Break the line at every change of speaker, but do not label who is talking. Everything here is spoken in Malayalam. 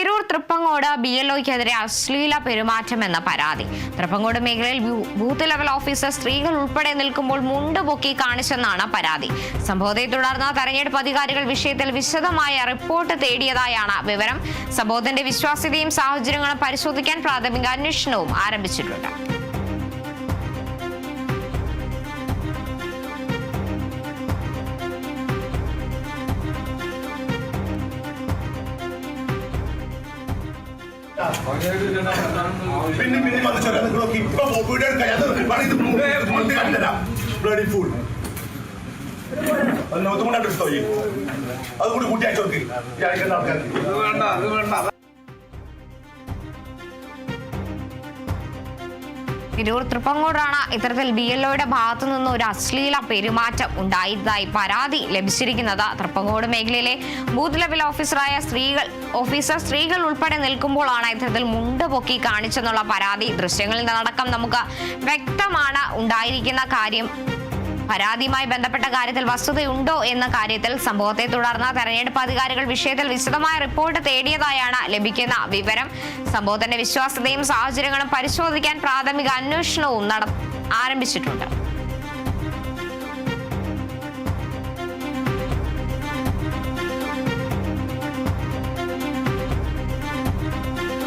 തിരൂർ തൃപ്പങ്ങോട് BLOയ്ക്കെതിരെ അശ്ലീല പെരുമാറ്റമെന്ന പരാതി. തൃപ്പങ്ങോട് മേഖലയിൽ ബൂത്ത് ലെവൽ ഓഫീസർ സ്ത്രീകൾ ഉൾപ്പെടെ നിൽക്കുമ്പോൾ മുണ്ട് പൊക്കി കാണിച്ചെന്നാണ് പരാതി. സംഭവത്തെ തുടർന്ന് തെരഞ്ഞെടുപ്പ് അധികാരികൾ വിഷയത്തിൽ വിശദമായ റിപ്പോർട്ട് തേടിയതായാണ് വിവരം. സംഭവത്തിന്റെ വിശ്വാസ്യതയും സാഹചര്യങ്ങളും പരിശോധിക്കാൻ പ്രാഥമിക അന്വേഷണവും ആരംഭിച്ചിട്ടുണ്ട്.
പിന്നെ അതുകൂടി കൂട്ടി അയച്ചോർക്ക്
തിരൂർ തൃപ്പങ്ങോടാണ് ഇത്തരത്തിൽ BLOയുടെ ഭാഗത്തു നിന്ന് ഒരു അശ്ലീല പെരുമാറ്റം ഉണ്ടായതായി പരാതി ലഭിച്ചിരിക്കുന്നത്. തൃപ്പങ്ങോട് മേഖലയിലെ ബൂത്ത് ലെവൽ ഓഫീസർ സ്ത്രീകൾ ഉൾപ്പെടെ നിൽക്കുമ്പോഴാണ് ഇത്തരത്തിൽ മുണ്ട് പൊക്കി കാണിച്ചെന്നുള്ള പരാതി. ദൃശ്യങ്ങളിൽ നിന്നടക്കം നമുക്ക് വ്യക്തമാണ് ഉണ്ടായിരിക്കുന്ന കാര്യം. പരാതിയുമായി ബന്ധപ്പെട്ട കാര്യത്തിൽ വസ്തുതയുണ്ടോ എന്ന കാര്യത്തിൽ സംഭവത്തെ തുടർന്ന് തെരഞ്ഞെടുപ്പ് അധികാരികൾ വിഷയത്തിൽ വിശദമായ റിപ്പോർട്ട് തേടിയതായാണ് ലഭിക്കുന്ന വിവരം. സംഭവത്തിന്റെ വിശ്വാസ്യതയും സാഹചര്യങ്ങളും പരിശോധിക്കാൻ പ്രാഥമിക അന്വേഷണവും ആരംഭിച്ചിട്ടുണ്ട്.